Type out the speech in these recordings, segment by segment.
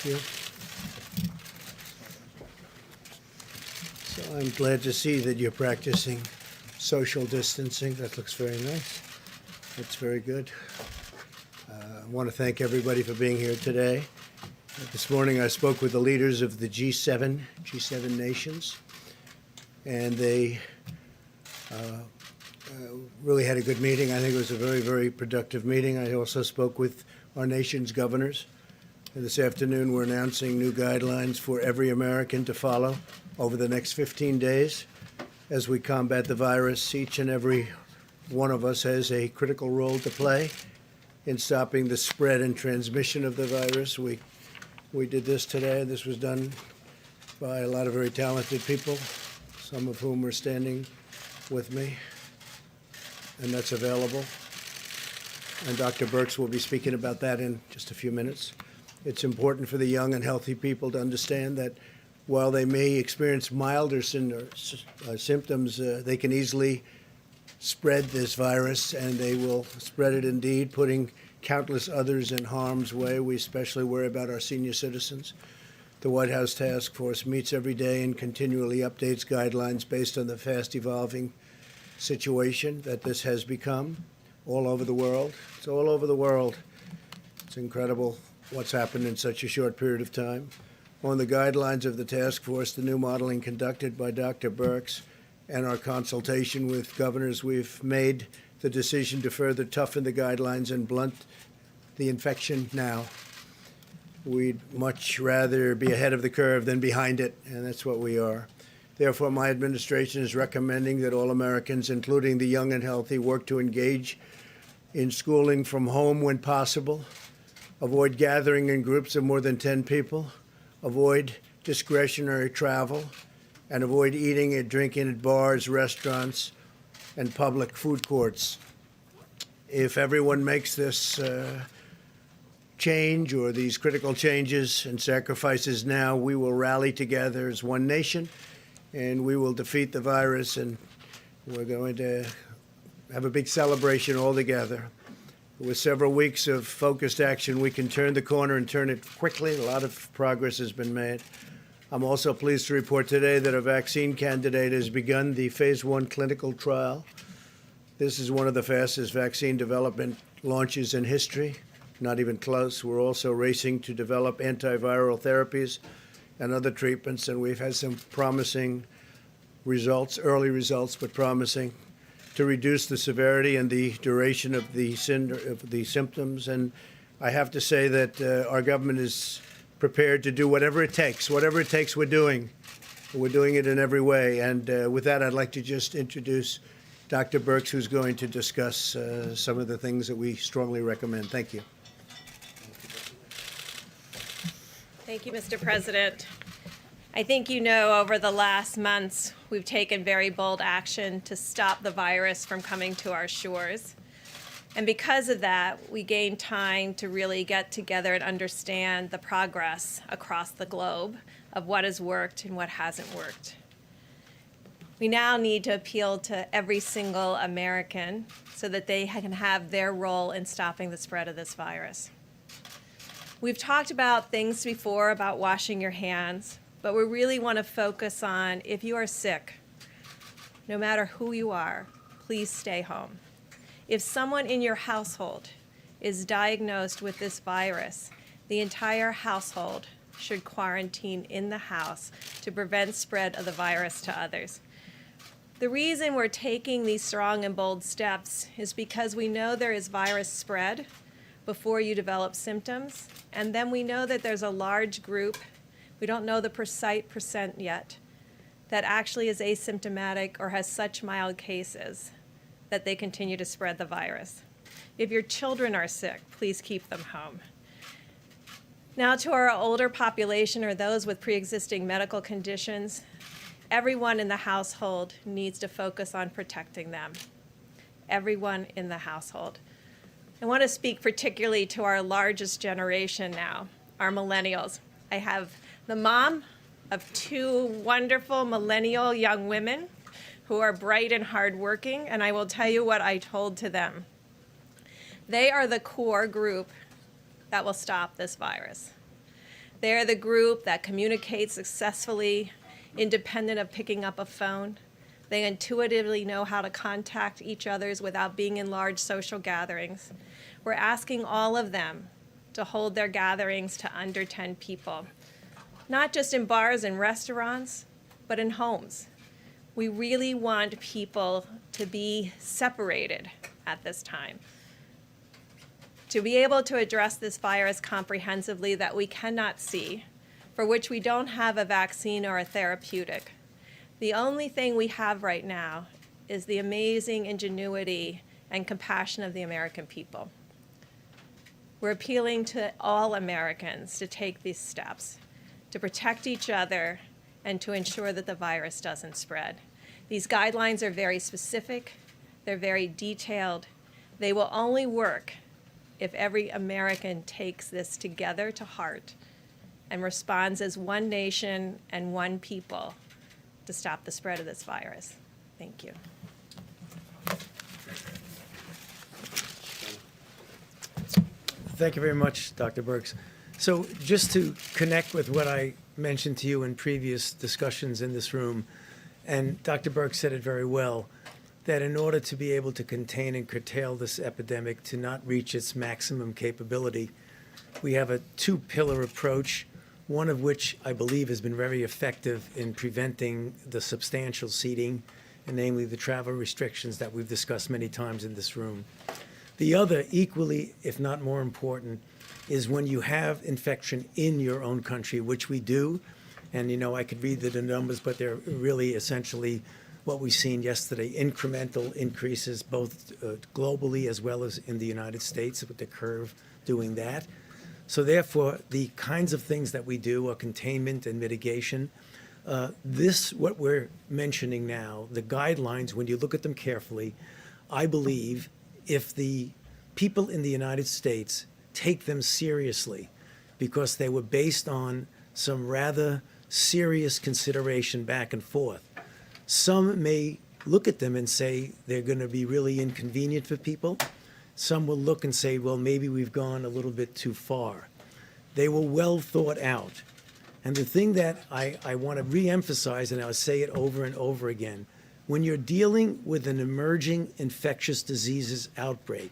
you. So I'm glad to see that you're practicing social distancing. That looks very nice. That's very good. I want to thank everybody for being here today. This morning I spoke with the leaders of the G7 nations, and they really had a good meeting. I think it was a very, very productive meeting. I also spoke with our nation's governors. And this afternoon, we're announcing new guidelines for every American to follow over the next 15 days as we combat the virus. Each and every one of us has a critical role to play in stopping the spread and transmission of the virus. We did this today. This was done by a lot of very talented people, some of whom are standing with me, and that's available. And Dr. Birx will be speaking about that in just a few minutes. It's important for the young and healthy people to understand that while they may experience milder symptoms, they can easily spread this virus, and they will spread it indeed, putting countless others in harm's way. We especially worry about our senior citizens. The White House Task Force meets every day and continually updates guidelines based on the fast-evolving situation that this has become all over the world. It's all over the world. It's incredible what's happened in such a short period of time. On the guidelines of the task force, the new modeling conducted by Dr. Birx, and our consultation with governors, we've made the decision to further toughen the guidelines and blunt the infection now. We'd much rather be ahead of the curve than behind it, and that's what we are. Therefore, my administration is recommending that all Americans, including the young and healthy, work to engage in schooling from home when possible, avoid gathering in groups of more than 10 people, avoid discretionary travel, and avoid eating and drinking at bars, restaurants, and public food courts. If everyone makes this change or these critical changes and sacrifices now, we will rally together as one nation, and we will defeat the virus, and we're going to have a big celebration all together. With several weeks of focused action, we can turn the corner and turn it quickly. A lot of progress has been made. I'm also pleased to report today that a vaccine candidate has begun the phase 1 clinical trial. This is one of the fastest vaccine development launches in history, not even close. We're also racing to develop antiviral therapies and other treatments, and we've had some promising results, early results, but promising, to reduce the severity and the duration of the symptoms. And I have to say that our government is prepared to do whatever it takes. Whatever it takes, we're doing. We're doing it in every way. And with that, I'd like to just introduce Dr. Birx, who's going to discuss some of the things that we strongly recommend. Thank you. Thank you, Mr. President. I think you know over the last months, we've taken very bold action to stop the virus from coming to our shores. And because of that, we gained time to really get together and understand the progress across the globe of what has worked and what hasn't worked. We now need to appeal to every single American so that they can have their role in stopping the spread of this virus. We've talked about things before about washing your hands, but we really want to focus on if you are sick, no matter who you are, please stay home. If someone in your household is diagnosed with this virus, the entire household should quarantine in the house to prevent spread of the virus to others. The reason we're taking these strong and bold steps is because we know there is virus spread before you develop symptoms, and then we know that there's a large group, we don't know the precise percent yet, that actually is asymptomatic or has such mild cases that they continue to spread the virus. If your children are sick, please keep them home. Now to our older population or those with pre-existing medical conditions, everyone in the household needs to focus on protecting them. Everyone in the household. I want to speak particularly to our largest generation now, our millennials. I have the mom of 2 wonderful millennial young women who are bright and hardworking, and I will tell you what I told to them. They are the core group that will stop this virus. They're the group that communicates successfully, independent of picking up a phone. They intuitively know how to contact each other without being in large social gatherings. We're asking all of them to hold their gatherings to under 10 people, not just in bars and restaurants, but in homes. We really want people to be separated at this time, to be able to address this virus comprehensively that we cannot see, for which we don't have a vaccine or a therapeutic. The only thing we have right now is the amazing ingenuity and compassion of the American people. We're appealing to all Americans to take these steps, to protect each other, and to ensure that the virus doesn't spread. These guidelines are very specific, they're very detailed. They will only work if every American takes this together to heart and responds as one nation and one people to stop the spread of this virus. Thank you. Thank you very much, Dr. Birx. So just to connect with what I mentioned to you in previous discussions in this room, and Dr. Birx said it very well, that in order to be able to contain and curtail this epidemic to not reach its maximum capability, we have a two-pillar approach, one of which I believe has been very effective in preventing the substantial seeding, and namely the travel restrictions that we've discussed many times in this room. The other, equally, if not more important, is when you have infection in your own country, which we do, and I could read the numbers, but they're really essentially what we've seen yesterday, incremental increases both globally as well as in the United States, with the curve doing that. So therefore, the kinds of things that we do are containment and mitigation. What we're mentioning now, the guidelines, when you look at them carefully, I believe if the people in the United States take them seriously, because they were based on some rather serious consideration back and forth. Some may look at them and say they're going to be really inconvenient for people. Some will look and say, well, maybe we've gone a little bit too far. They were well thought out. And the thing that I want to reemphasize, and I'll say it over and over again, when you're dealing with an emerging infectious diseases outbreak,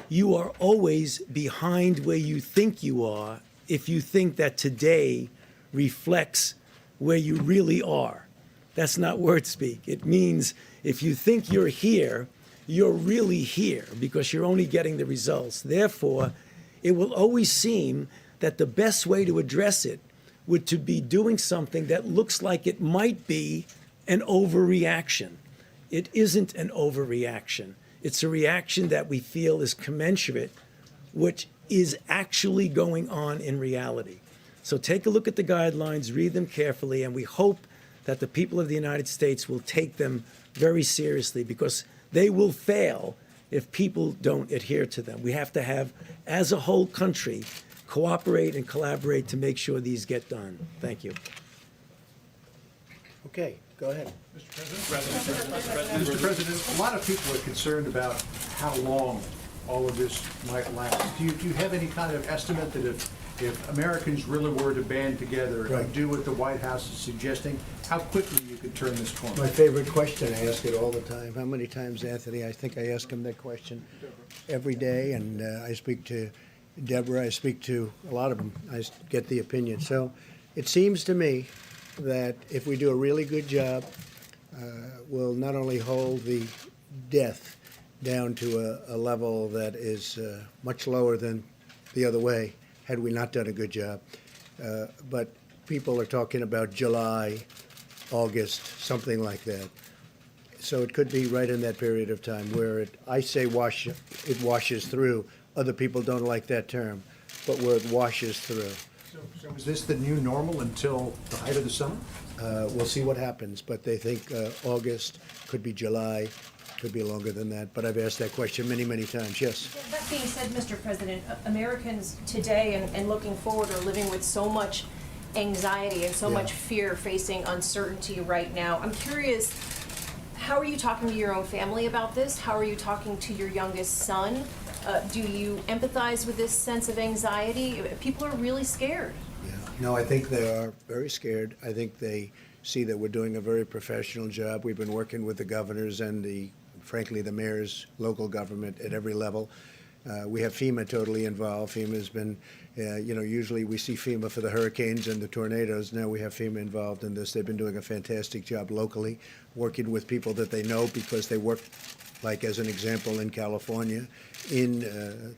you are always behind where you think you are if you think that today reflects where you really are. That's not word speak. It means if you think you're here, you're really here because you're only getting the results. Therefore, it will always seem that the best way to address it would to be doing something that looks like it might be an overreaction. It isn't an overreaction. It's a reaction that we feel is commensurate, which is actually going on in reality. So take a look at the guidelines, read them carefully, and we hope that the people of the United States will take them very seriously, because they will fail if people don't adhere to them. We have to have, as a whole country, cooperate and collaborate to make sure these get done. Thank you. Okay, go ahead. Mr. President, a lot of people are concerned about how long all of this might last. Do you have any kind of estimate that if Americans really were to band together Right. and do what the White House is suggesting, how quickly you could turn this corner? My favorite question, I ask it all the time. How many times, Anthony? I think I ask him that question every day, and I speak to Deborah, I speak to a lot of them. I get the opinion. So it seems to me that if we do a really good job, we'll not only hold the death down to a level that is much lower than the other way, had we not done a good job. But people are talking about July, August, something like that. So it could be right in that period of time where it washes through. Other people don't like that term, but where it washes through. So is this the new normal until the height of the summer? We'll see what happens, but they think August, could be July, could be longer than that. But I've asked that question many, many times. Yes. That being said, Mr. President, Americans today and looking forward are living with so much anxiety and so Yeah. much fear, facing uncertainty right now. I'm curious, how are you talking to your own family about this? How are you talking to your youngest son? Do you empathize with this sense of anxiety? People are really scared. Yeah. No, I think they are very scared. I think they see that we're doing a very professional job. We've been working with the governors and frankly, the mayors, local government at every level. We have FEMA totally involved. FEMA has been, usually we see FEMA for the hurricanes and the tornadoes. Now we have FEMA involved in this. They've been doing a fantastic job locally, working with people that they know because they work, like as an example, in California, in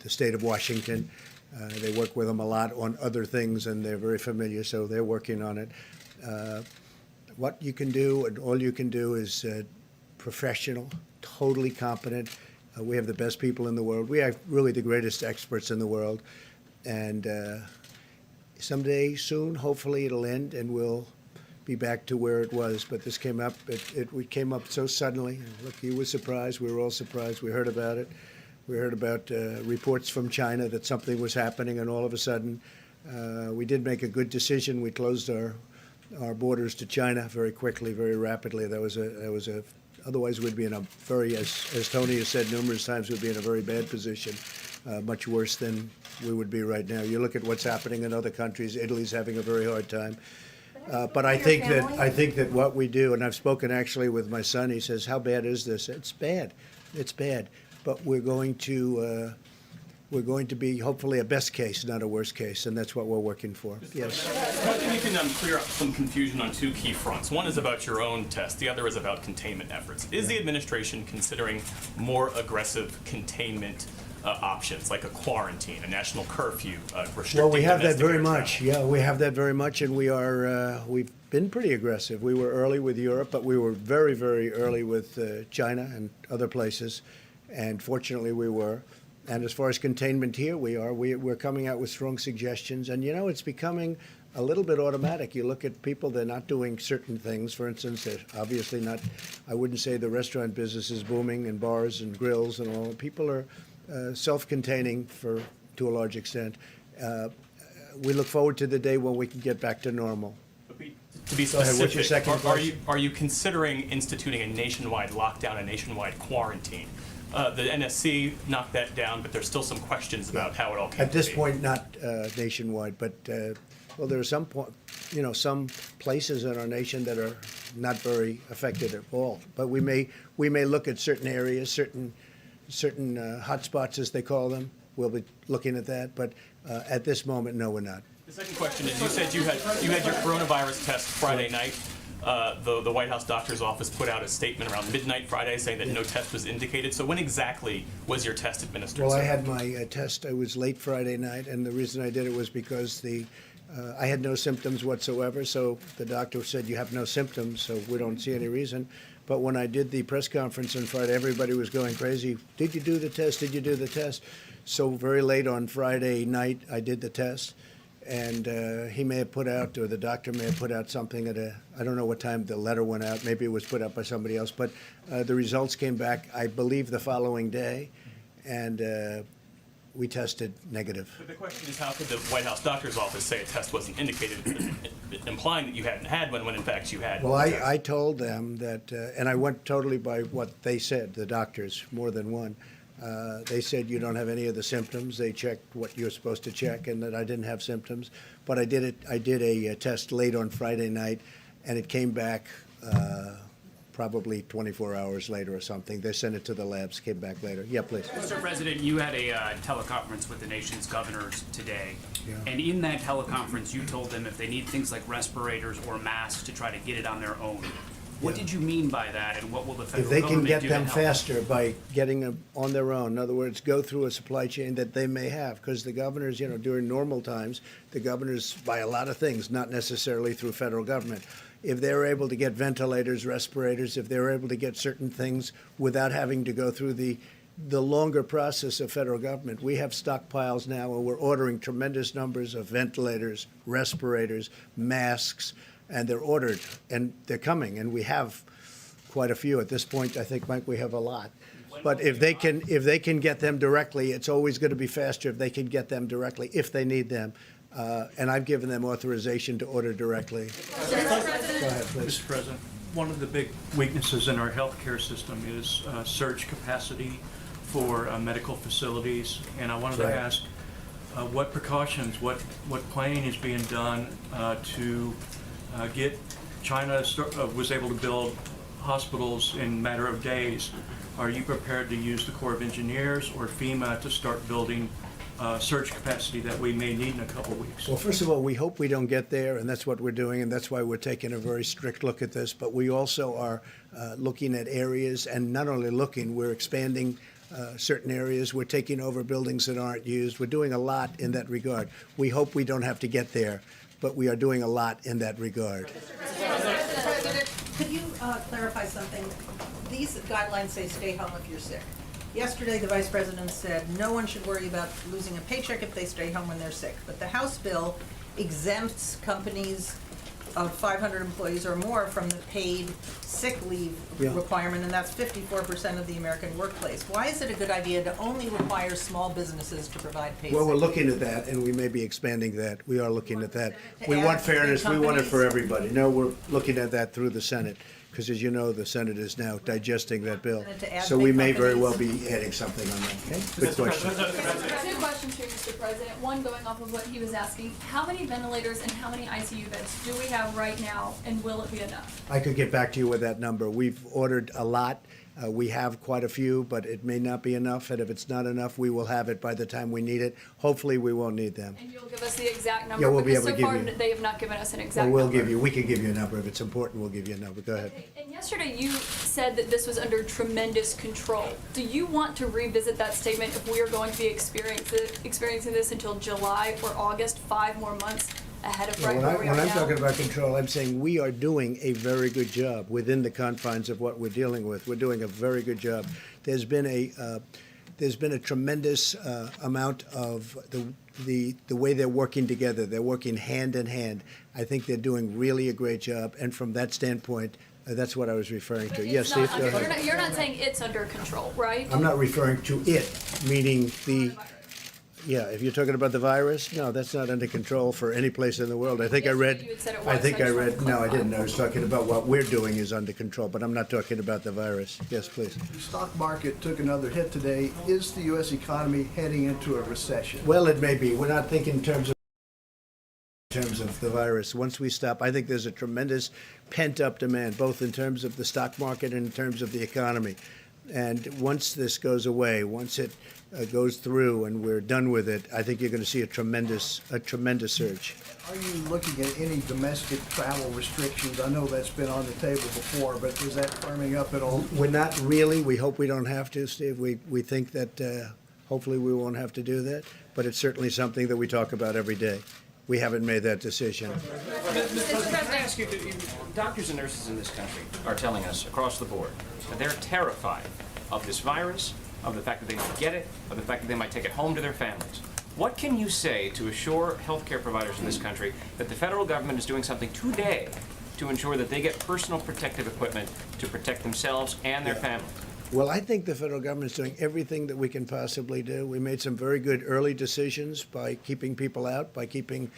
the state of Washington. They work with them a lot on other things, and they're very familiar, so they're working on it. What you can do, and all you can do, is professional, totally competent. We have the best people in the world. We have really the greatest experts in the world. And someday soon, hopefully it'll end and we'll be back to where it was. But this came up, it came up so suddenly. Look, you were surprised. We were all surprised. We heard about it. We heard about reports from China that something was happening, and all of a sudden, we did make a good decision. We closed our borders to China very quickly, very rapidly. Otherwise, we'd be in a very, as Tony has said numerous times, we'd be in a very bad position, much worse than we would be right now. You look at what's happening in other countries. Italy's having a very hard time. But I think that what we do, and I've spoken actually with my son. He says, "How bad is this?" It's bad. It's bad. But we're going to be hopefully a best case, not a worst case, and that's what we're working for. Yes. I think you can clear up some confusion on two key fronts. One is about your own test. The other is about containment efforts. Is the administration considering more aggressive containment options, like a quarantine, a national curfew, restricting Well, we have that domestic very air much. travel? Yeah, we have that very much, and we've been pretty aggressive. We were early with Europe, but we were very, very early with China and other places, and fortunately we were. And as far as containment here, we're coming out with strong suggestions, and it's becoming a little bit automatic. You look at people, they're not doing certain things. For instance, they're obviously not, I wouldn't say the restaurant business is booming, and bars and grills and all. People are self-containing to a large extent. We look forward to the day when we can get back to normal. To be Go ahead, specific, what's your second question? are you considering instituting a nationwide lockdown, a nationwide quarantine? The NSC knocked that down, but there's still some questions about how it all came At this to be. point, not nationwide, but well, there are some places in our nation that are not very affected at all. But we may look at certain areas, certain hotspots, as they call them. We'll be looking at that, but at this moment, no, we're not. The second question is, you said you had your coronavirus test Friday night. The White House doctor's office put out a statement around midnight Friday saying that no test was indicated. So when exactly was your test administered? Well, I sir? had my test. It was late Friday night, and the reason I did it was because I had no symptoms whatsoever. So the doctor said, "You have no symptoms, so we don't see any reason." But when I did the press conference on Friday, everybody was going crazy. Did you do the test? Did you do the test? So very late on Friday night, I did the test. And he may have put out, or the doctor may have put out something I don't know what time the letter went out. Maybe it was put out by somebody else. But the results came back, I believe, the following day. And we tested negative. But the question is, how could the White House doctor's office say a test wasn't indicated, implying that you hadn't had one when in fact you had? Well, the test? I told them that, and I went totally by what they said, the doctors, more than one. They said you don't have any of the symptoms. They checked what you're supposed to check, and that I didn't have symptoms. But I did a test late on Friday night, and it came back probably 24 hours later or something. They sent it to the labs, came back later. Yeah, please. Mr. President, you had a teleconference with the nation's governors today. Yeah. And in that teleconference, you told them if they need things like respirators or masks to try to get it on their own. What did you mean by that, and what will the federal If they can government get do to them help? faster by getting them on their own, in other words, go through a supply chain that they may have, because the governors, during normal times, the governors buy a lot of things, not necessarily through federal government. If they're able to get ventilators, respirators, if they're able to get certain things without having to go through the longer process of federal government, we have stockpiles now, and we're ordering tremendous numbers of ventilators, respirators, masks, and they're ordered, and they're coming, and we have quite a few at this point. I think, Mike, we have a lot. But if they can get them directly, it's always going to be faster if they can get them directly, if they need them. And I've given them authorization to order directly. Go ahead, please. Mr. President, one of the big weaknesses in our healthcare system is surge capacity for medical facilities. And I wanted to Right. ask, what precautions, what planning is being done to get China was able to build hospitals in a matter of days. Are you prepared to use the Corps of Engineers or FEMA to start building surge capacity that we may need in a couple of weeks? Well, first of all, we hope we don't get there, and that's what we're doing, and that's why we're taking a very strict look at this. But we also are looking at areas, and not only looking, we're expanding certain areas. We're taking over buildings that aren't used. We're doing a lot in that regard. We hope we don't have to get there, but we are doing a lot in that regard. President, could you clarify something? These guidelines say stay home if you're sick. Yesterday, the Vice President said no one should worry about losing a paycheck if they stay home when they're sick. But the House bill exempts companies of 500 employees or more from the paid sick leave requirement, and that's 54% of the American workplace. Why is it a good idea to only require small businesses to provide paid Well, sick we're leave? looking at that, and we may be expanding that. We are looking at that. To We add want to fairness. We want it for companies? everybody. No, we're looking at that through the Senate, because as you know, the Senate is now digesting that bill. To add So we big may very companies? well be adding something on that. Okay? Good question. Two questions here, Mr. President. One, going off of what he was asking, how many ventilators and how many ICU beds do we have right now, and will it be enough? I could get back to you with that number. We've ordered a lot. We have quite a few, but it may not be enough. And if it's not enough, we will have it by the time we need it. Hopefully, we won't need them. And you'll give us the exact number? Yeah, we'll be because able to so give far you- they have not given us an Well, exact we'll number. give you. We can give you a number if it's important. We'll give you a number. Go ahead. And yesterday you said that this was under tremendous control. Do you want to revisit that statement if we are going to be experiencing this until July or August, 5 more months ahead of right where we are When I'm now? talking about control, I'm saying we are doing a very good job within the confines of what we're dealing with. We're doing a very good job. There's been a tremendous amount of the way they're working together. They're working hand in hand. I think they're doing really a great job. And from that standpoint, that's what I was referring to. Yes, It's Steve, not go under, ahead. you're not saying it's under control, right? I'm not referring to it, meaning the. Yeah, if you're talking about the virus, no, that's not under control for any place in the world. I think I read. You had said it I was, think so I I just wanted read. to No, I clarify. didn't. I was talking about what we're doing is under control, but I'm not talking about the virus. Yes, please. The stock market took another hit today. Is the U.S. economy heading into a recession? Well, it may be. We're not thinking in terms of the virus. Once we stop, I think there's a tremendous pent-up demand, both in terms of the stock market and in terms of the economy. And once this goes away, once it goes through and we're done with it, I think you're going to see a tremendous surge. Are you looking at any domestic travel restrictions? I know that's been on the table before, but is that firming up at all? We're not really. We hope we don't have to, Steve. We think that hopefully we won't have to do that, but it's certainly something that we talk about every day. We haven't made that decision. Mr. President, I ask you, doctors and nurses in this country are telling us across the board that they're terrified of this virus, of the fact that they might get it, of the fact that they might take it home to their families. What can you say to assure healthcare providers in this country that the federal government is doing something today to ensure that they get personal protective equipment to protect themselves and their families? Well, I think the federal government is doing everything that we can possibly do. We made some very good early decisions by keeping people out, by keeping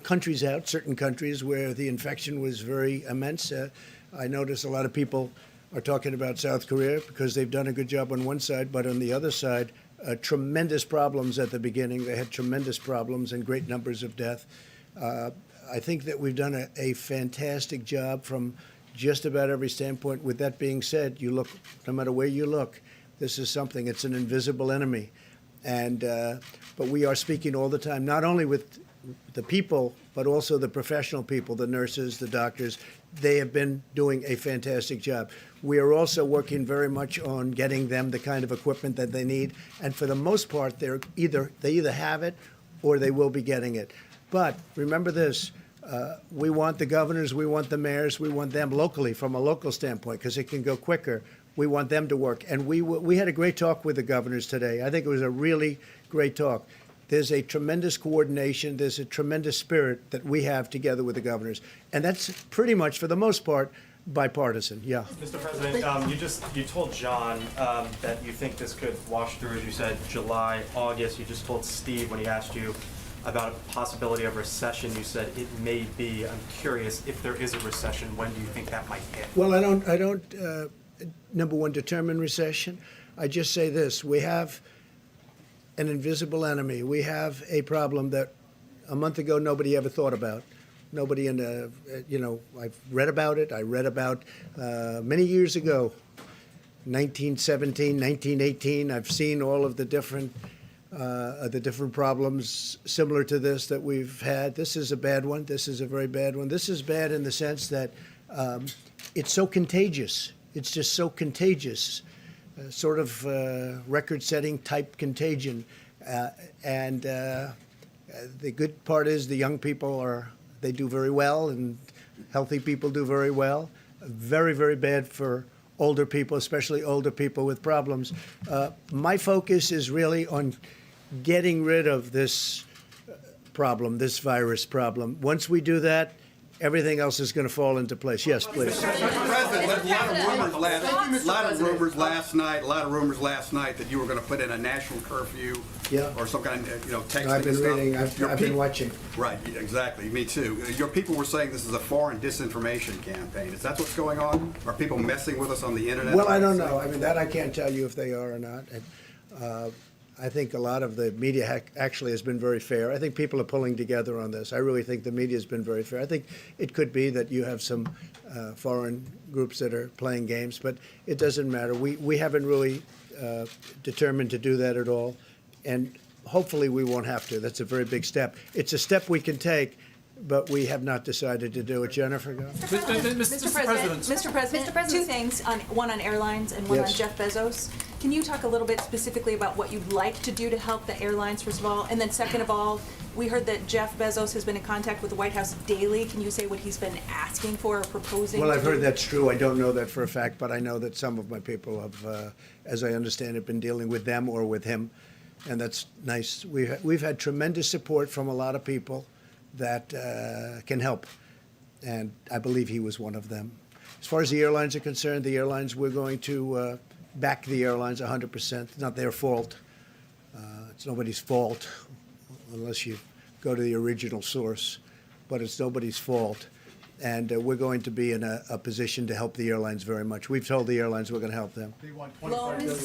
countries out, certain countries where the infection was very immense. I notice a lot of people are talking about South Korea because they've done a good job on one side, but on the other side, tremendous problems at the beginning. They had tremendous problems and great numbers of death. I think that we've done a fantastic job from just about every standpoint. With that being said, you look, no matter where you look, this is something, it's an invisible enemy. And, but we are speaking all the time, not only with the people, but also the professional people, the nurses, the doctors. They have been doing a fantastic job. We are also working very much on getting them the kind of equipment that they need. And for the most part, they either have it or they will be getting it. But remember this, we want the governors, we want the mayors, we want them locally from a local standpoint because it can go quicker. We want them to work. And we had a great talk with the governors today. I think it was a really great talk. There's a tremendous coordination. There's a tremendous spirit that we have together with the governors. And that's pretty much, for the most part, bipartisan. Yeah. Mr. President, you told John that you think this could wash through, as you said, July, August. You just told Steve when he asked you about a possibility of recession. You said it may be. I'm curious, if there is a recession, when do you think that might hit? Well, I don't number one, determine recession. I just say this. We have an invisible enemy. We have a problem that a month ago nobody ever thought about. Nobody in the, I've read about it. I read about many years ago, 1917, 1918. I've seen all of the different problems similar to this that we've had. This is a bad one. This is a very bad one. This is bad in the sense that it's so contagious. It's just so contagious, sort of record-setting type contagion. And the good part is the young people they do very well, and healthy people do very well. Very, very bad for older people, especially older people with problems. My focus is really on getting rid of this problem, this virus problem. Once we do that, everything else is going to fall into place. Yes, please. Mr. President, a lot of rumors last night that you were going to put in a national curfew or some kind of, texting I've been and stuff. reading, I've been watching. Right, exactly. Me too. Your people were saying this is a foreign disinformation campaign. Is that what's going on? Are people messing with us on the internet? Well, I don't know. I mean, that I can't tell you if they are or not. And, I think a lot of the media actually has been very fair. I think people are pulling together on this. I really think the media has been very fair. I think it could be that you have some foreign groups that are playing games, but it doesn't matter. We haven't really determined to do that at all, and hopefully we won't have to. That's a very big step. It's a step we can take, but we have not decided to do it. Jennifer, go. Mr. President, two things, one on airlines and one on Yes. Jeff Bezos. Can you talk a little bit specifically about what you'd like to do to help the airlines, first of all? And then second of all, we heard that Jeff Bezos has been in contact with the White House daily. Can you say what he's been asking for or proposing? Well, I've heard that's true. I don't know that for a fact, but I know that some of my people have, as I understand it, been dealing with them or with him, and that's nice. We've had tremendous support from a lot of people that can help, and I believe he was one of them. As far as the airlines are concerned, the airlines, we're going to back the airlines 100%. It's not their fault. It's nobody's fault unless you go to the original source, but it's nobody's fault. And we're going to be in a position to help the airlines very much. We've told the airlines we're going to help them. They want $25 billion.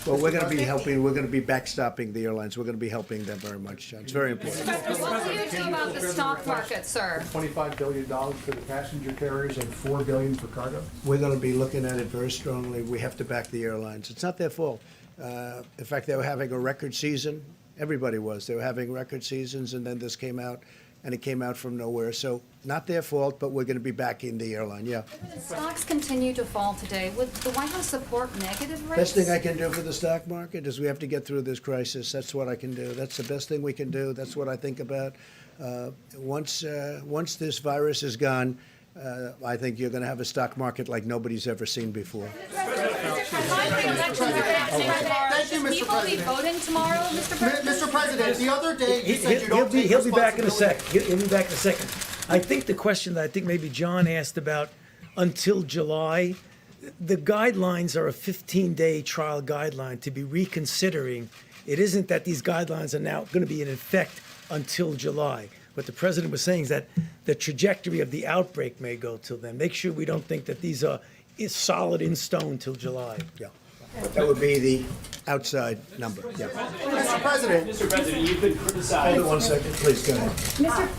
Well, we're going to be helping, we're going to be backstopping the airlines. We're going to be helping them very much, John. It's very important. What do you do about the stock market, sir? $25 billion for the passenger carriers and $4 billion for cargo? We're going to be looking at it very strongly. We have to back the airlines. It's not their fault. In fact, they were having a record season. Everybody was. They were having record seasons, and then this came out, and it came out from nowhere. So not their fault, but we're going to be backing the airline, yeah. The stocks continue to fall today. Would the White House support negative rates? Best thing I can do for the stock market is we have to get through this crisis. That's what I can do. That's the best thing we can do. That's what I think about. Once this virus is gone, I think you're going to have a stock market like nobody's ever seen before. Thank you, Mr. President. Will be voting tomorrow, Mr. President? Mr. President, the other day you said you don't take He'll be back in a responsibility. sec. He'll be back in a second. I think the question that I think maybe John asked about until July, the guidelines are a 15-day trial guideline to be reconsidering. It isn't that these guidelines are now going to be in effect until July. What the president was saying is that the trajectory of the outbreak may go till then. Make sure we don't think that these are solid in stone till July. Yeah. That would be the outside number, yeah. Mr. President. Mr. President, you've been criticized. Hold it 1 second, please, go ahead.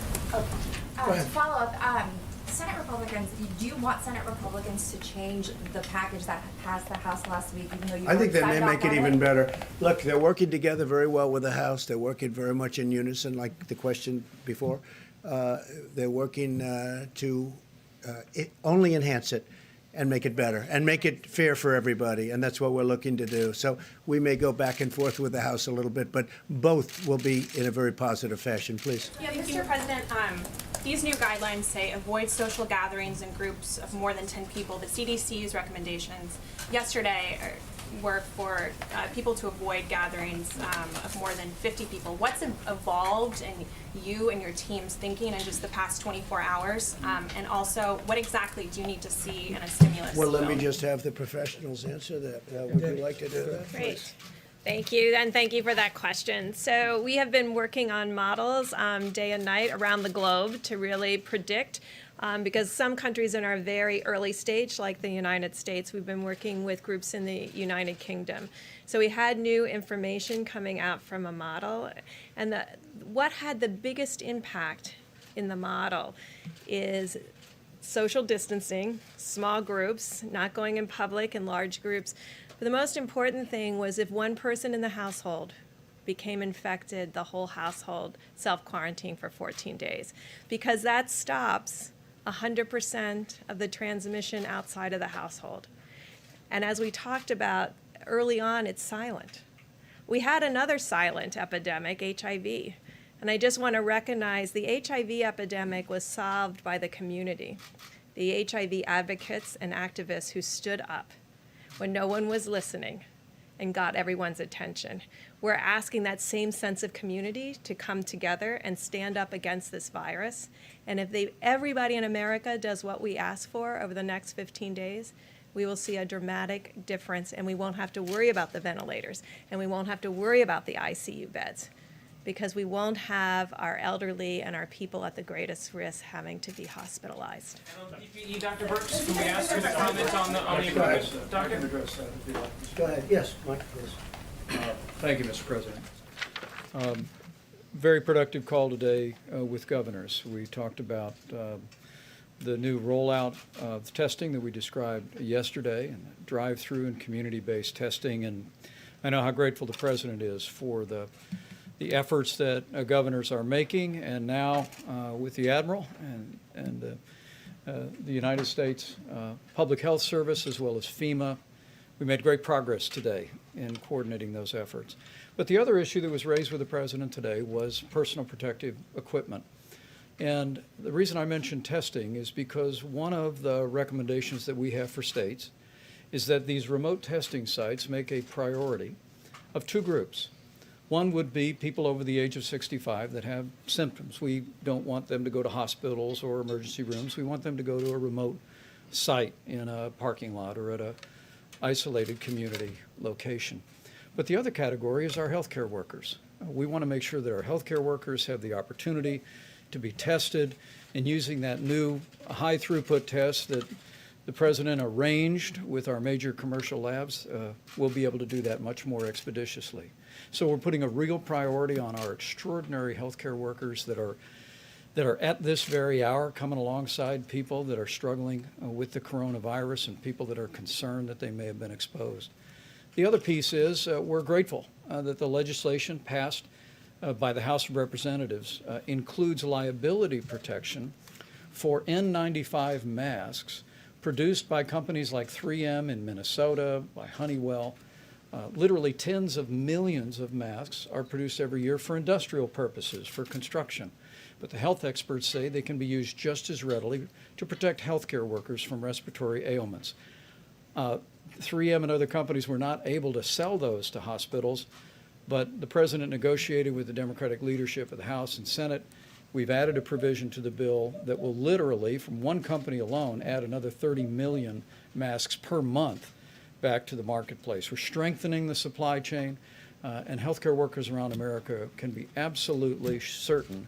To follow up, Senate Republicans, do you want Senate Republicans to change the package that passed the House last week, even though you I think were that may excited make it about even better. Look, they're working together very well with the House. They're working very much in unison, like the question before. They're working to only enhance it and make it better and make it fair for everybody, and that's what we're looking to do. So we may go back and forth with the House a little bit, but both will be in a very positive fashion. Please. Yeah, Mr. President, these new guidelines say avoid social gatherings in groups of more than 10 people. The CDC's recommendations yesterday were for people to avoid gatherings of more than 50 people. What's evolved in you and your team's thinking in just the past 24 hours? And also, what exactly do you need to see in a stimulus Well, let me bill? just have the professionals answer that. Would you like to do that? Great. Thank you, and thank you for that question. So we have been working on models day and night around the globe to really predict Because some countries in our very early stage, like the United States, we've been working with groups in the United Kingdom. So we had new information coming out from a model. And what had the biggest impact in the model is social distancing, small groups, not going in public in large groups. But the most important thing was if one person in the household became infected, the whole household self-quarantine for 14 days. Because that stops 100% of the transmission outside of the household. And as we talked about early on, it's silent. We had another silent epidemic, HIV. And I just want to recognize the HIV epidemic was solved by the community, the HIV advocates and activists who stood up when no one was listening and got everyone's attention. We're asking that same sense of community to come together and stand up against this virus. And if everybody in America does what we ask for over the next 15 days, we will see a dramatic difference, and we won't have to worry about the ventilators, and we won't have to worry about the ICU beds, because we won't have our elderly and our people at the greatest risk having to be hospitalized. And on PPE, Dr. Burks, can we ask you to comment on the equipment? Doctor? address that if you like. Go ahead. Yes, Mike, please. Thank you, Mr. President. Very productive call today with governors. We talked about the new rollout of testing that we described yesterday, and drive-through and community-based testing. And I know how grateful the President is for the efforts that governors are making, and now with the Admiral and the United States Public Health Service as well as FEMA, we made great progress today in coordinating those efforts. But the other issue that was raised with the President today was personal protective equipment. And the reason I mentioned testing is because one of the recommendations that we have for states is that these remote testing sites make a priority of two groups. One would be people over the age of 65 that have symptoms. We don't want them to go to hospitals or emergency rooms. We want them to go to a remote site in a parking lot or at a isolated community location. But the other category is our healthcare workers. We want to make sure that our healthcare workers have the opportunity to be tested, and using that new high throughput test that the President arranged with our major commercial labs, we'll be able to do that much more expeditiously. So we're putting a real priority on our extraordinary healthcare workers that are at this very hour coming alongside people that are struggling with the coronavirus and people that are concerned that they may have been exposed. The other piece is we're grateful that the legislation passed by the House of Representatives includes liability protection for N95 masks produced by companies like 3M in Minnesota, by Honeywell. Literally tens of millions of masks are produced every year for industrial purposes, for construction. But the health experts say they can be used just as readily to protect healthcare workers from respiratory ailments. 3M and other companies were not able to sell those to hospitals, but the President negotiated with the Democratic leadership of the House and Senate. We've added a provision to the bill that will literally, from one company alone, add another 30 million masks per month back to the marketplace. We're strengthening the supply chain, and healthcare workers around America can be absolutely certain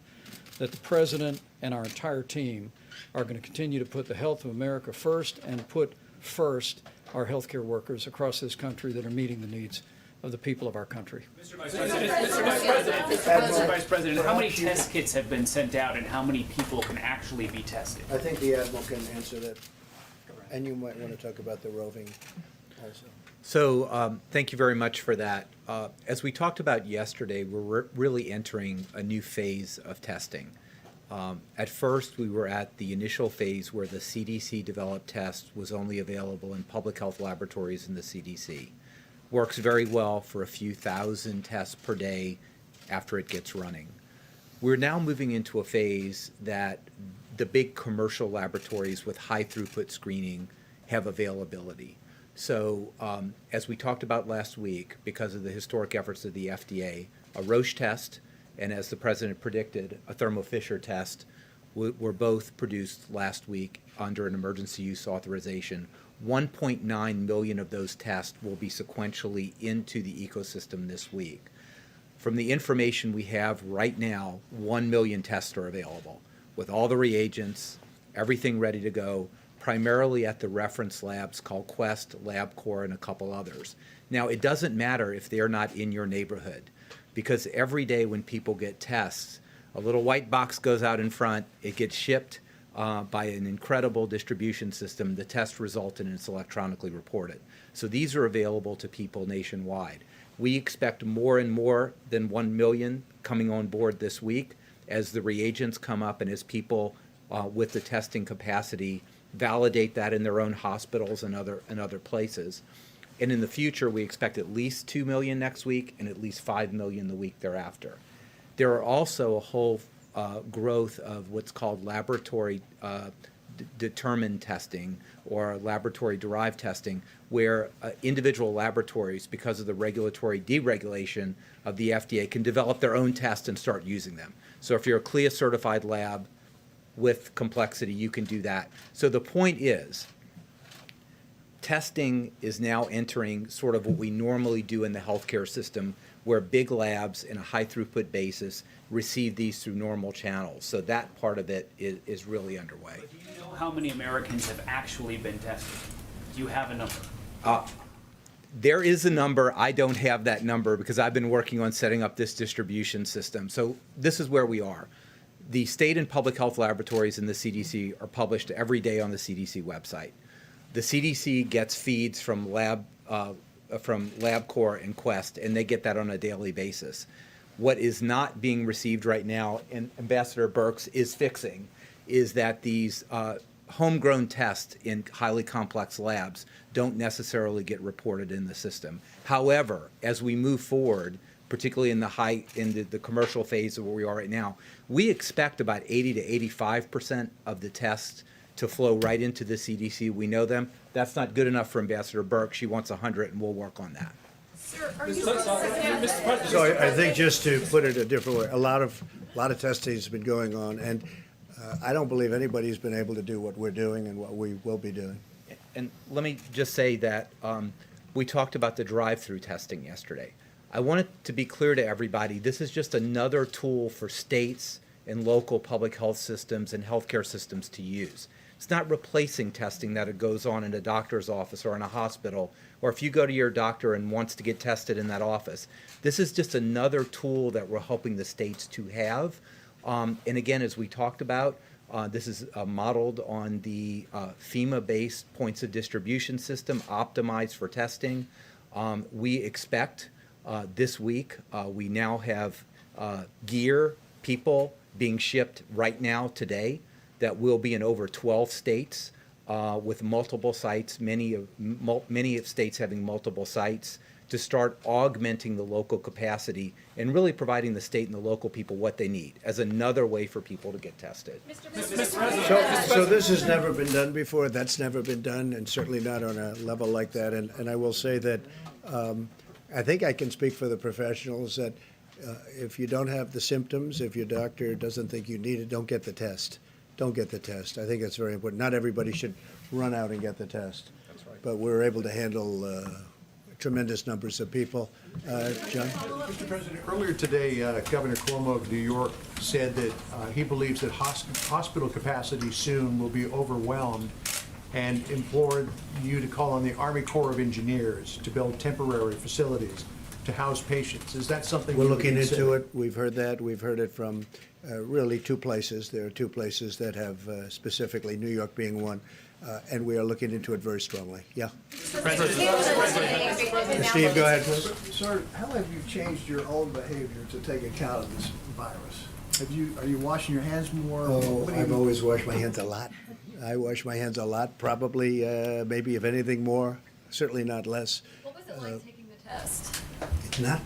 that the President and our entire team are going to continue to put the health of America first and put first our healthcare workers across this country that are meeting the needs of the people of our country. Mr. Vice President, how many test kits have been sent out and how many people can actually be tested? I think the Admiral can answer that. And you might want to talk about the roving also. So thank you very much for that. As we talked about yesterday, we're really entering a new phase of testing. At first, we were at the initial phase where the CDC-developed test was only available in public health laboratories in the CDC. Works very well for a few thousand tests per day after it gets running. We're now moving into a phase that the big commercial laboratories with high throughput screening have availability. So as we talked about last week, because of the historic efforts of the FDA, a Roche test, and as the President predicted, a Thermo Fisher test were both produced last week under an emergency use authorization. 1.9 million of those tests will be sequentially into the ecosystem this week. From the information we have right now, 1 million tests are available with all the reagents, everything ready to go, primarily at the reference labs called Quest, LabCorp, and a couple others. Now, it doesn't matter if they're not in your neighborhood, because every day when people get tests, a little white box goes out in front, it gets shipped by an incredible distribution system, the test result, and it's electronically reported. So these are available to people nationwide. We expect more and more than 1 million coming on board this week as the reagents come up and as people with the testing capacity validate that in their own hospitals and other places. And in the future, we expect at least 2 million next week and at least 5 million the week thereafter. There are also a whole growth of what's called laboratory determined testing or laboratory-derived testing, where individual laboratories, because of the regulatory deregulation of the FDA, can develop their own tests and start using them. So if you're a CLIA-certified lab with complexity, you can do that. So the point is, testing is now entering sort of what we normally do in the healthcare system, where big labs in a high-throughput basis receive these through normal channels. So that part of it is really underway. Do you know how many Americans have actually been tested? Do you have a number? There is a number. I don't have that number because I've been working on setting up this distribution system. So this is where we are. The state and public health laboratories in the CDC are published every day on the CDC website. The CDC gets feeds from LabCorp and Quest, and they get that on a daily basis. What is not being received right now, and Ambassador Birx is fixing, is that these homegrown tests in highly complex labs don't necessarily get reported in the system. However, as we move forward, particularly in the commercial phase of where we are right now, we expect about 80 to 85% of the tests to flow right into the CDC. We know them. That's not good enough for Ambassador Birx. She wants 100, and we'll work on that. Sir, are you So I think just to put it a different way, a lot of testing has been going on, and I don't believe anybody's been able to do what we're doing and what we will be doing. And let me just say that we talked about the drive-through testing yesterday. I want it to be clear to everybody, this is just another tool for states and local public health systems and healthcare systems to use. It's not replacing testing that goes on in a doctor's office or in a hospital, or if you go to your doctor and wants to get tested in that office. This is just another tool that we're helping the states to have. And again, as we talked about, this is modeled on the FEMA-based points of distribution system optimized for testing. We expect this week, we now have gear, people being shipped right now today that will be in over 12 states with multiple sites, many states having multiple sites, to start augmenting the local capacity and really providing the state and the local people what they need as another way for people to get tested. So this has never been done before. That's never been done, and certainly not on a level like that. And I will say that I think I can speak for the professionals that if you don't have the symptoms, if your doctor doesn't think you need it, don't get the test. Don't get the test. I think that's very important. Not everybody should run out and get the test. That's right. But we're able to handle tremendous numbers of people. John? Mr. President, earlier today, Governor Cuomo of New York said that he believes that hospital capacity soon will be overwhelmed and implored you to call on the Army Corps of Engineers to build temporary facilities to house patients. Is that something We're you would looking into consider? it. We've heard that. We've heard it from really two places. There are two places that have specifically, New York being one, and we are looking into it very strongly. Yeah. Steve, go ahead, please. Sir, how have you changed your own behavior to take account of this virus? Are you washing your hands more? Oh, I've always washed my hands a lot. I wash my hands a lot, probably, maybe if anything more, certainly not less. What was it like taking the test? It's not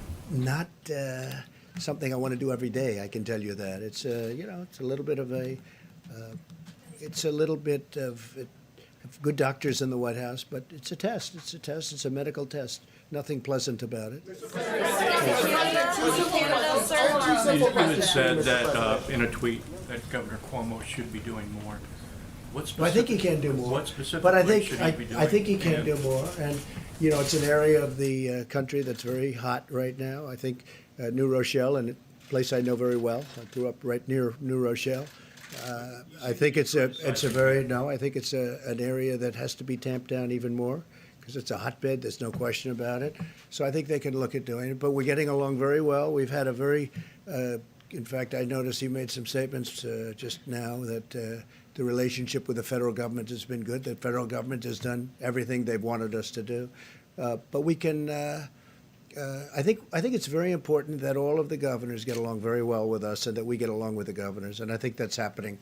something I want to do every day, I can tell you that. It's, it's a little bit of good doctors in the White House, but it's a test. It's a test. It's a medical test. Nothing pleasant about it. You had said that in a tweet that Governor Cuomo should be doing more. I think he can do more. What specifically but I think should he be doing? I think he can do more, and it's an area of the country that's very hot right now. I think New Rochelle, and a place I know very well. I grew up right near New Rochelle. I think it's a very, no, I think it's an area that has to be tamped down even more because it's a hotbed. There's no question about it. So I think they can look at doing it. But we're getting along very well. We've had a very, in fact, I noticed he made some statements just now that the relationship with the federal government has been good. The federal government has done everything they've wanted us to do. But we can, I think it's very important that all of the governors get along very well with us and that we get along with the governors. And I think that's happening.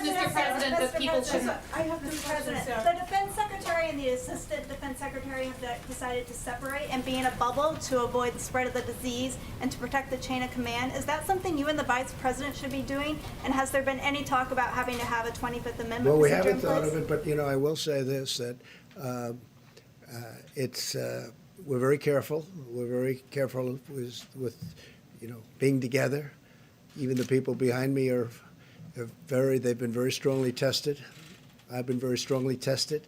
Mr. President, that people should. I have Mr. President. The defense secretary and the assistant defense secretary have decided to separate and be in a bubble to avoid the spread of the disease and to protect the chain of command. Is that something you and the vice president should be doing? And has there been any talk about having to have a 25th Amendment? Well, we procedure haven't in thought place? of it, but I will say this: that we're very careful. We're very careful with being together. Even the people behind me they've been very strongly tested. I've been very strongly tested,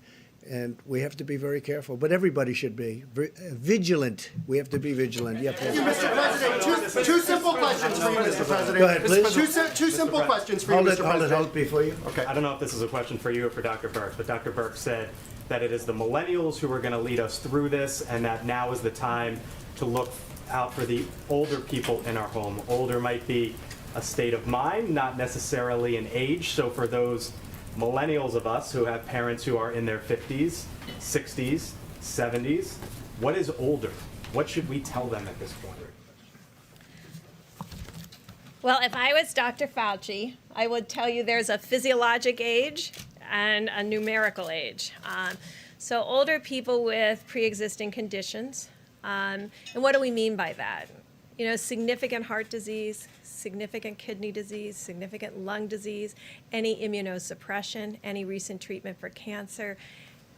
and we have to be very careful. But everybody should be vigilant. We have to be vigilant. Yeah, please. Mr. President, two simple questions for you, Mr. President. Go ahead, please. Two simple questions for you, Hold Mr. it President. before you. Okay. I don't know if this is a question for you or for Dr. Burke, but Dr. Burke said that it is the millennials who are going to lead us through this, and that now is the time to look out for the older people in our home. Older might be a state of mind, not necessarily an age. So for those millennials of us who have parents who are in their 50s, 60s, 70s, what is older? What should we tell them at this point? Well, if I was Dr. Fauci, I would tell you there's a physiologic age and a numerical age. So older people with pre-existing conditions. And what do we mean by that? Significant heart disease, significant kidney disease, significant lung disease, any immunosuppression, any recent treatment for cancer,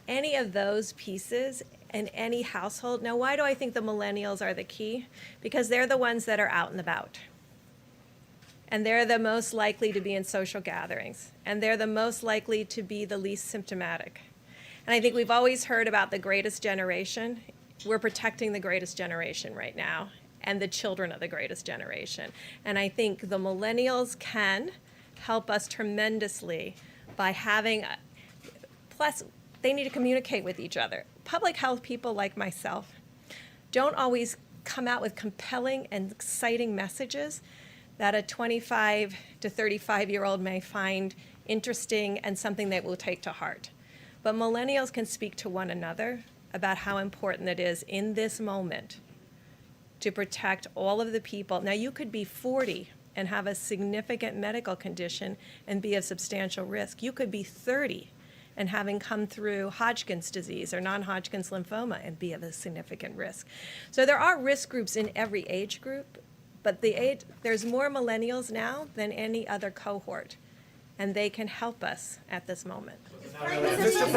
any of those pieces in any household. Now, why do I think the millennials are the key? Because they're the ones that are out and about. And they're the most likely to be in social gatherings. And they're the most likely to be the least symptomatic. And I think we've always heard about the greatest generation. We're protecting the greatest generation right now, and the children of the greatest generation. And I think the millennials can help us tremendously by having, plus they need to communicate with each other. Public health people like myself don't always come out with compelling and exciting messages that a 25 to 35-year-old may find interesting and something they will take to heart. But millennials can speak to one another about how important it is in this moment to protect all of the people. Now, you could be 40 and have a significant medical condition and be of substantial risk. You could be 30 and having come through Hodgkin's disease or non-Hodgkin's lymphoma and be of a significant risk. So there are risk groups in every age group, but there's more millennials now than any other cohort, and they can help us at this moment. Mr.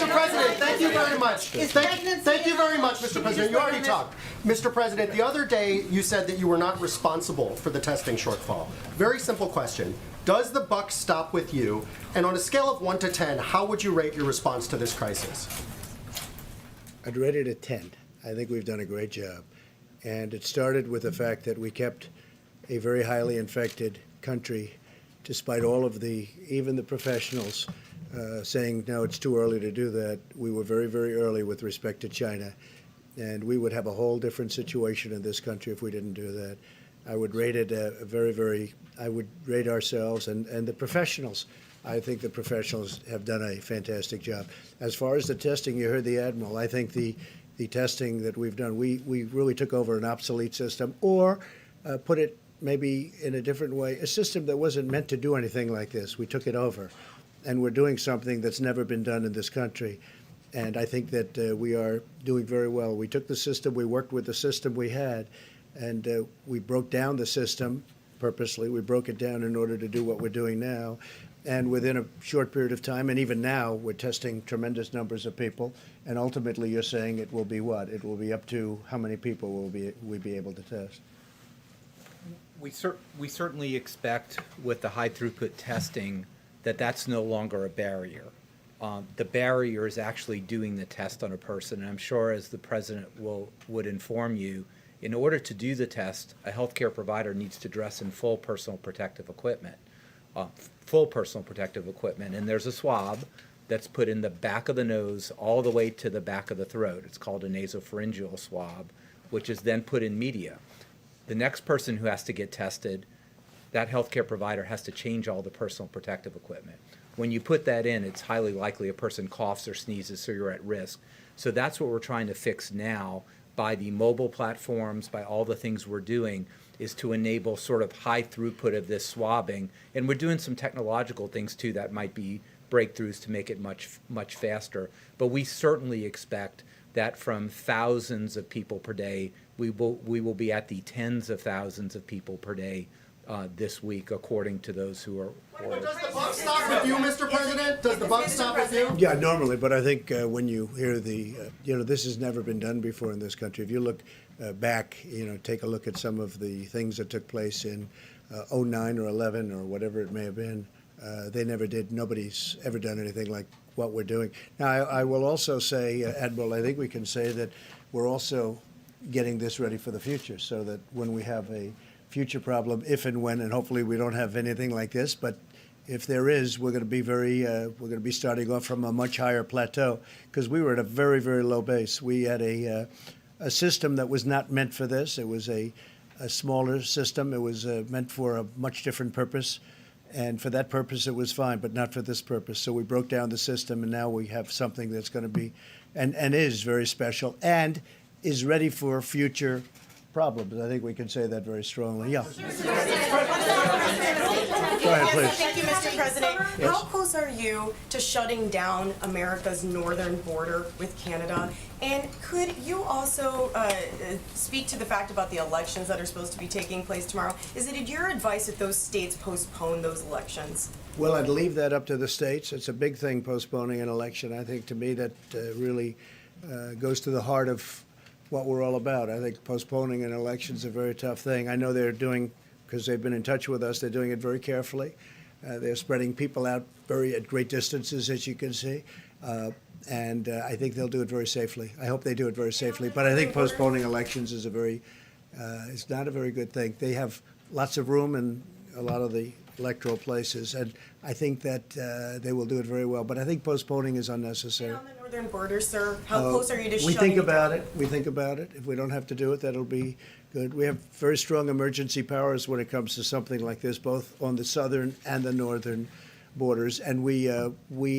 President, thank you very much. Thank you very much, Mr. President. You already talked. Mr. President, the other day you said that you were not responsible for the testing shortfall. Very simple question. Does the buck stop with you? And on a scale of 1 to 10, how would you rate your response to this crisis? I'd rate it a 10. I think we've done a great job. And it started with the fact that we kept a very highly infected country, despite all of even the professionals saying, no, it's too early to do that. We were very, very early with respect to China. And we would have a whole different situation in this country if we didn't do that. I would rate it I would rate ourselves and the professionals. I think the professionals have done a fantastic job. As far as the testing, you heard the Admiral. I think the testing that we've done, we really took over an obsolete system, or put it maybe in a different way, a system that wasn't meant to do anything like this. We took it over, and we're doing something that's never been done in this country. And I think that we are doing very well. We took the system, we worked with the system we had, and we broke down the system purposely. We broke it down in order to do what we're doing now. And within a short period of time, and even now, we're testing tremendous numbers of people. And ultimately, you're saying it will be what? It will be up to how many people will we be able to test? We certainly expect with the high throughput testing that that's no longer a barrier. The barrier is actually doing the test on a person. And I'm sure, as the president would inform you, In order to do the test, a healthcare provider needs to dress in full personal protective equipment, and there's a swab that's put in the back of the nose all the way to the back of the throat. It's called a nasopharyngeal swab, which is then put in media. The next person who has to get tested, that healthcare provider has to change all the personal protective equipment. When you put that in, it's highly likely a person coughs or sneezes, so you're at risk. So that's what we're trying to fix now by the mobile platforms, by all the things we're doing, is to enable sort of high throughput of this swabbing. And we're doing some technological things too that might be breakthroughs to make it much faster. But we certainly expect that from thousands of people per day, we will be at the tens of thousands of people per day this week, according to those who are. Does the buck stop with you, Mr. President? Does the buck stop with you? Yeah, normally, but I think when you hear the, this has never been done before in this country. If you look back, take a look at some of the things that took place in 09 or 11 or whatever it may have been. They never did. Nobody's ever done anything like what we're doing. Now, I will also say, Admiral, I think we can say that we're also getting this ready for the future, so that when we have a future problem, if and when, and hopefully we don't have anything like this, but if there is, we're going to be we're going to be starting off from a much higher plateau, because we were at a very, very low base. We had a system that was not meant for this. It was a smaller system. It was meant for a much different purpose. And for that purpose, it was fine, but not for this purpose. So we broke down the system, and now we have something that's going to be, and is very special, and is ready for future problems. I think we can say that very strongly. Yeah. Go ahead, please. Thank you, Mr. President. Yes. How close are you to shutting down America's northern border with Canada? And could you also speak to the fact about the elections that are supposed to be taking place tomorrow? Is it your advice that those states postpone those elections? Well, I'd leave that up to the states. It's a big thing, postponing an election. I think, to me, that really goes to the heart of what we're all about. I think postponing an election is a very tough thing. I know they're doing, because they've been in touch with us, they're doing it very carefully. They're spreading people out at great distances, as you can see. And I think they'll do it very safely. I hope they do it very safely. But I think postponing elections is it's not a very good thing. They have lots of room in a lot of the electoral places, and I think that they will do it very well. But I think postponing is unnecessary. On the northern border, sir, how close are you to We shutting think it about down? it. We think about it. If we don't have to do it, that'll be good. We have very strong emergency powers when it comes to something like this, both on the southern and the northern borders. And we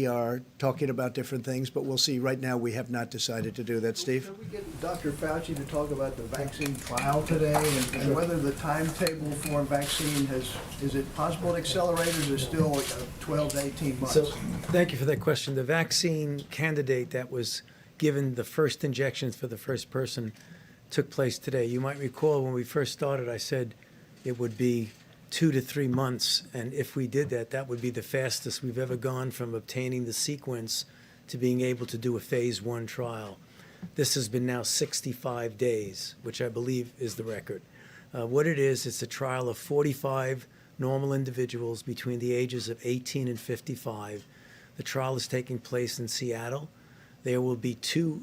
are talking about different things, but we'll see. Right now, we have not decided to do that. Steve? Can we get Dr. Fauci to talk about the vaccine trial today and whether the timetable for a vaccine is it possible to accelerate, or is it still 12 to 18 months? So, thank you for that question. The vaccine candidate that was given the first injections for the first person took place today. You might recall when we first started, I said it would be 2 to 3 months, and if we did that, that would be the fastest we've ever gone from obtaining the sequence to being able to do a phase 1 trial. This has been now 65 days, which I believe is the record. What it is, it's a trial of 45 normal individuals between the ages of 18 and 55. The trial is taking place in Seattle. There will be 2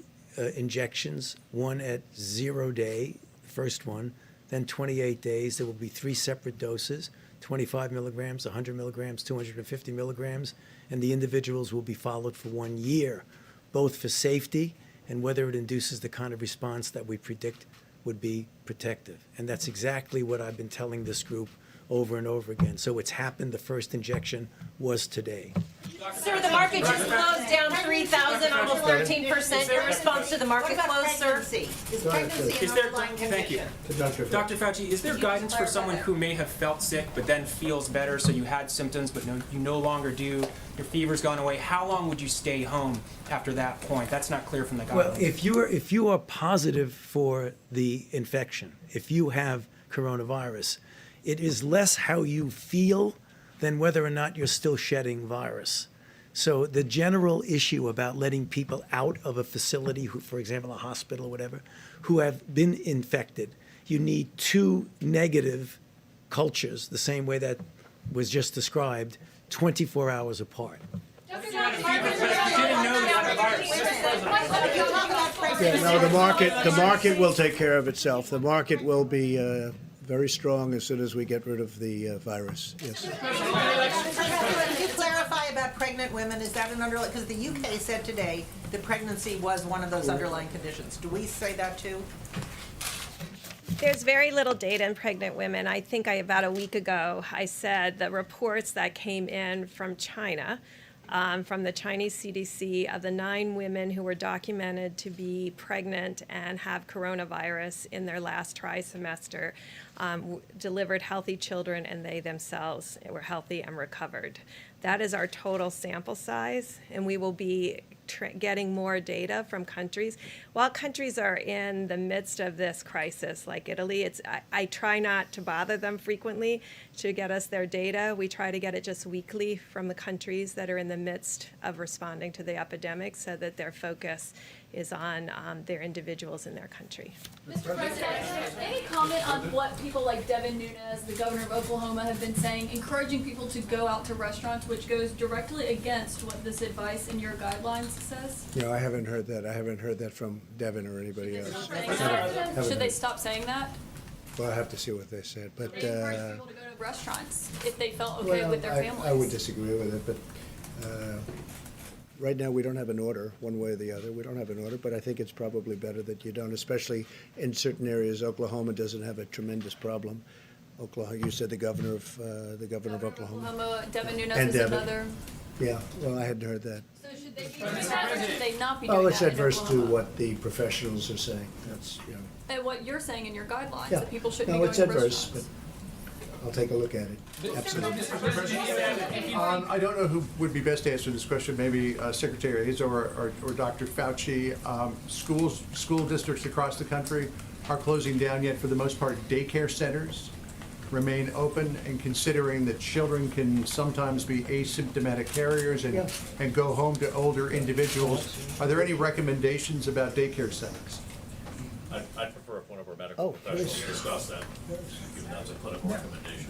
injections, one at 0 day, the first one, then 28 days. There will be 3 separate doses, 25 milligrams, 100 milligrams, 250 milligrams, and the individuals will be followed for 1 year, both for safety and whether it induces the kind of response that we predict would be protective. And that's exactly what I've been telling this group over and over again. So it's happened. The first injection was today. Sir, the market just closed down 3,000, almost 13%. Your response to the market close, sir? Is pregnancy an underlying Thank you. condition? Dr. Fauci, is there guidance for someone who may have felt sick but then feels better, so you had symptoms but you no longer do, your fever's gone away? How long would you stay home after that point? That's not clear from the guidelines. Well, if you are positive for the infection, if you have coronavirus, it is less how you feel than whether or not you're still shedding virus. So the general issue about letting people out of a facility, who, for example, a hospital or whatever, who have been infected, you need 2 negative cultures, the same way that was just described, 24 hours apart. You didn't know you had the virus. Yeah, no, the market will take care of itself. The market will be very strong as soon as we get rid of the virus. Yes. Can you clarify about pregnant women? Is that an underlying, because the UK said today that pregnancy was one of those underlying conditions. Do we say that too? There's very little data in pregnant women. I think about a week ago, I said the reports that came in from China, from the Chinese CDC, of the 9 women who were documented to be pregnant and have coronavirus in their last trimester, delivered healthy children, and they themselves were healthy and recovered. That is our total sample size, and we will be getting more data from countries. While countries are in the midst of this crisis, like Italy, I try not to bother them frequently to get us their data. We try to get it just weekly from the countries that are in the midst of responding to the epidemic, so that their focus is on their individuals in their country. Mr. President, any comment on what people like Devin Nunes, the governor of Oklahoma, have been saying, encouraging people to go out to restaurants, which goes directly against what this advice in your guidelines says? No, I haven't heard that. I haven't heard that from Devin or anybody else. Should they stop saying that? Well, I have to see what they said, but They encourage people to go to restaurants if they felt okay with their families. I would disagree with it, but right now we don't have an order one way or the other. We don't have an order, but I think it's probably better that you don't, especially in certain areas. Oklahoma doesn't have a tremendous problem. Oklahoma, you said the governor of Oklahoma. Devin Nunes And is Devin. another. Yeah, well, I hadn't heard that. So should they be doing that, or should they not be doing Well, that it's in adverse to Oklahoma? what the professionals are saying. That's, you know. And what you're saying in your guidelines, Yeah. that people shouldn't No, be going it's to adverse, restaurants. but I'll take a look at it. Absolutely. I don't know who would be best to answer this question, maybe Secretary Hayes or Dr. Fauci. School districts across the country are closing down, yet for the most part, daycare centers remain open, and considering that children can sometimes be asymptomatic carriers and go home to older individuals, are there any recommendations about daycare centers? I'd prefer a point of our medical professionals to discuss that, given that's a clinical recommendation.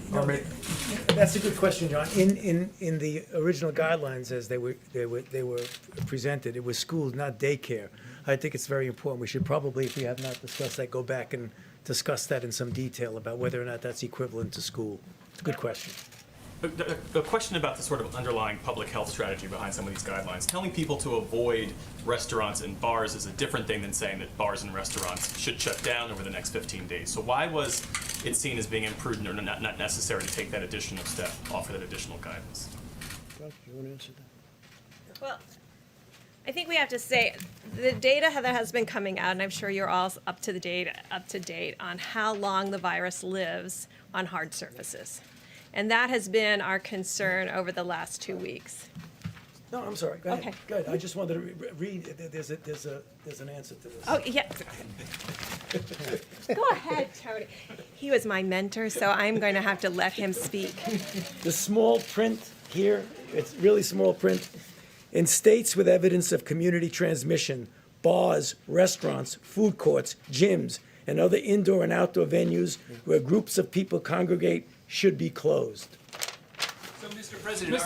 That's a good question, John. In the original guidelines as they were presented, it was schools, not daycare. I think it's very important. We should probably, if we have not discussed that, go back and discuss that in some detail about whether or not that's equivalent to school. It's a good question. A question about the sort of underlying public health strategy behind some of these guidelines. Telling people to avoid restaurants and bars is a different thing than saying that bars and restaurants should shut down over the next 15 days. So why was it seen as being imprudent or not necessary to take that additional step, offer that additional guidance? Well, you want to answer that? Well, I think we have to say the data that has been coming out, and I'm sure you're all up to date on how long the virus lives on hard surfaces. And that has been our concern over the last 2 weeks. No, I'm sorry. Go ahead. Okay. Go ahead. I just wanted to read. There's an answer to this. Oh, yeah. Go ahead, Tony. He was my mentor, so I'm going to have to let him speak. The small print here, it's really small print. In states with evidence of community transmission, bars, restaurants, food courts, gyms, and other indoor and outdoor venues where groups of people congregate should be closed. So, Mr. President,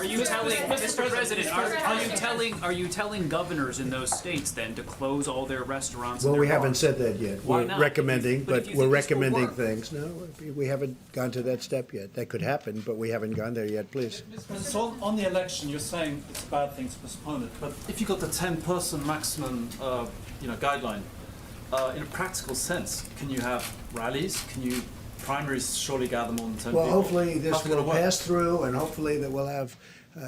are you telling governors in those states then to close all their restaurants? Well, and we their haven't bars? said that yet. Why We're not? recommending, But if but you we're think this will recommending work. things. No, we haven't gone to that step yet. That could happen, but we haven't gone there yet, please. So on the election, you're saying it's a bad thing to postpone it, but if you got the 10-person maximum, guideline, in a practical sense, can you have rallies? Can you primaries surely gather more than 10 Well, people? hopefully this How's it gonna will work? pass through, and hopefully that we'll have,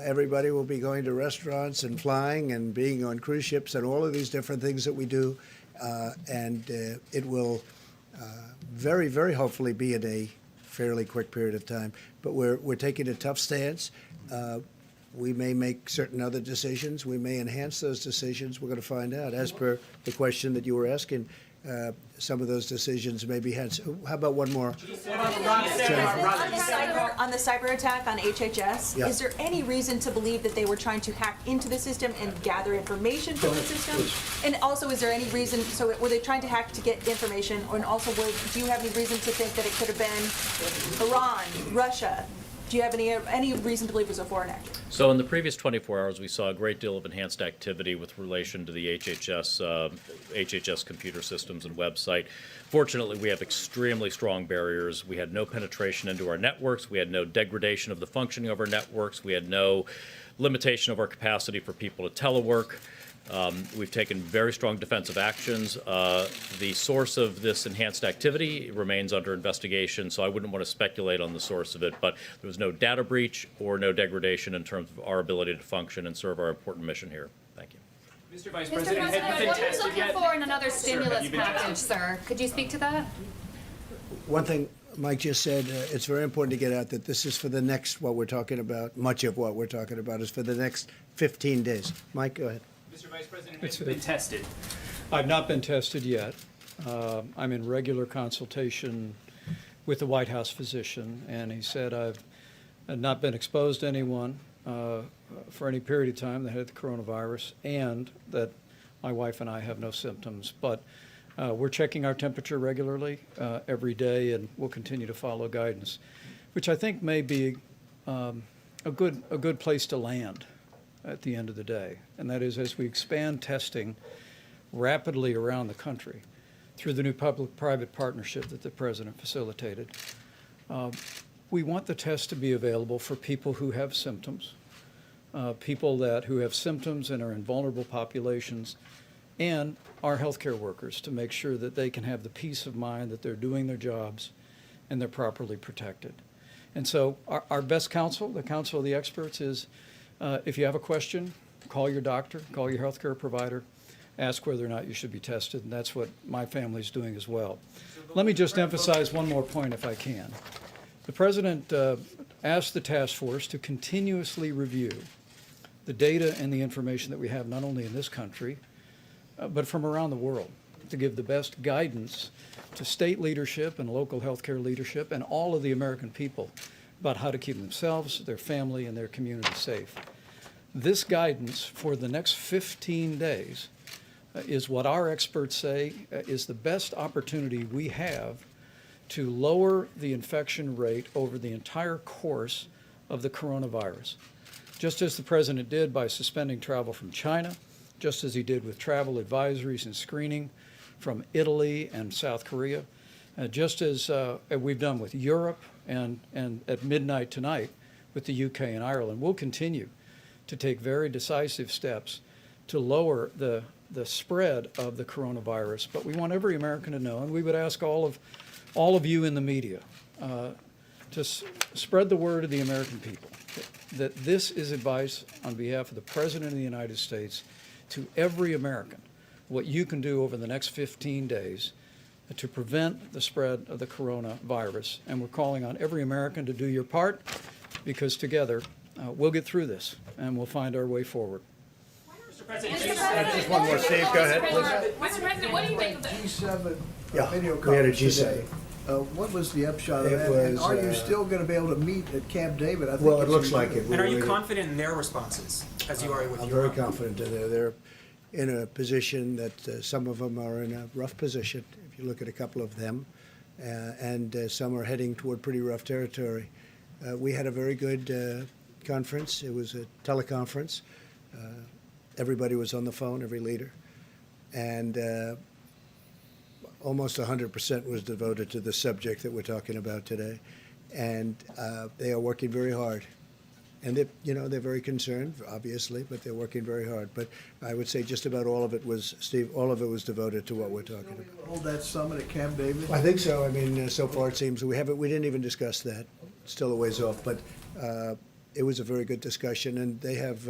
everybody will be going to restaurants and flying and being on cruise ships and all of these different things that we do. And it will very, very hopefully be in a fairly quick period of time. But we're taking a tough stance. We may make certain other decisions. We may enhance those decisions. We're going to find out. As per the question that you were asking, some of those decisions may be had. How about one more? On the cyber attack on HHS, Yeah. is there any reason to believe that they were trying to hack into the system and gather information from the system? And also, is there any reason, so were they trying to hack to get information? And also, do you have any reason to think that it could have been Iran, Russia? do you have any reason to believe was before and after? So in the previous 24 hours, we saw a great deal of enhanced activity with relation to the HHS computer systems and website. Fortunately, we have extremely strong barriers. We had no penetration into our networks. We had no degradation of the functioning of our networks. We had no limitation of our capacity for people to telework. We've taken very strong defensive actions. The source of this enhanced activity remains under investigation, so I wouldn't want to speculate on the source of it, but there was no data breach or no degradation in terms of our ability to function and serve our important mission here. Thank you. Mr. Vice Mr. President, have you President, been what are you tested looking yet? for in another Sir, have stimulus you been package, tested? sir? Could you speak to that? One thing Mike just said, it's very important to get out that this is for the next, what we're talking about, much of what we're talking about is for the next 15 days. Mike, go ahead. Mr. Vice President, have you been tested? I've not been tested yet. I'm in regular consultation with the White House physician, and he said I've not been exposed to anyone for any period of time that had the coronavirus, and that my wife and I have no symptoms. But we're checking our temperature regularly every day, and we'll continue to follow guidance, which I think may be a good place to land at the end of the day. And that is, as we expand testing rapidly around the country through the new public-private partnership that the President facilitated, we want the test to be available for people who have symptoms, people who have symptoms and are in vulnerable populations, and our healthcare workers, to make sure that they can have the peace of mind that they're doing their jobs and they're properly protected. And so our best counsel, the counsel of the experts, is if you have a question, call your doctor, call your healthcare provider, ask whether or not you should be tested, and that's what my family's doing as well. Let me just emphasize one more point, if I can. The President asked the task force to continuously review the data and the information that we have, not only in this country, but from around the world, to give the best guidance to state leadership and local healthcare leadership and all of the American people about how to keep themselves, their family, and their community safe. This guidance for the next 15 days is what our experts say is the best opportunity we have to lower the infection rate over the entire course of the coronavirus. Just as the President did by suspending travel from China, just as he did with travel advisories and screening from Italy and South Korea, just as we've done with Europe and at midnight tonight with the UK and Ireland. We'll continue to take very decisive steps to lower the spread of the coronavirus. But we want every American to know, and we would ask all of you in the media to spread the word of the American people that this is advice on behalf of the President of the United States to every American, what you can do over the next 15 days to prevent the spread of the coronavirus. And we're calling on every American to do your part, because together we'll get through this and we'll find our way forward. Mr. President, Just one more, Steve, go ahead, please. Mr. President, what do you think of the G7 Yeah, video we had a conference G7. today. What was the upshot of It that? And was, are you still going to be able to meet at Camp David? I think Well, it it's looks in like June. it. And are you We're- confident in their responses, as you are with I'm your very own? confident that they're in a position that some of them are in a rough position, if you look at a couple of them, and some are heading toward pretty rough territory. We had a very good conference. It was a teleconference. Everybody was on the phone, every leader. And almost 100% was devoted to the subject that we're talking about today. And they are working very hard. And they're very concerned, obviously, but they're working very hard. But I would say just about all of it was, Steve, all of it was devoted to what we're talking about. Hold that summit at Camp David? I think so. I mean, so far it seems we didn't even discuss that. It's still a ways off, but it was a very good discussion, and they have.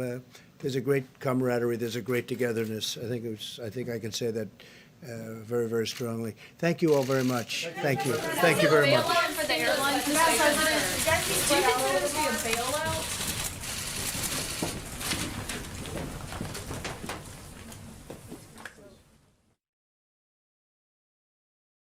There's a great camaraderie. There's a great togetherness. I think I can say that very, very strongly. Thank you all very much. Thank you. Thank you very much. bailout for the airlines, Mr. President? Do you consider this to be a bailout?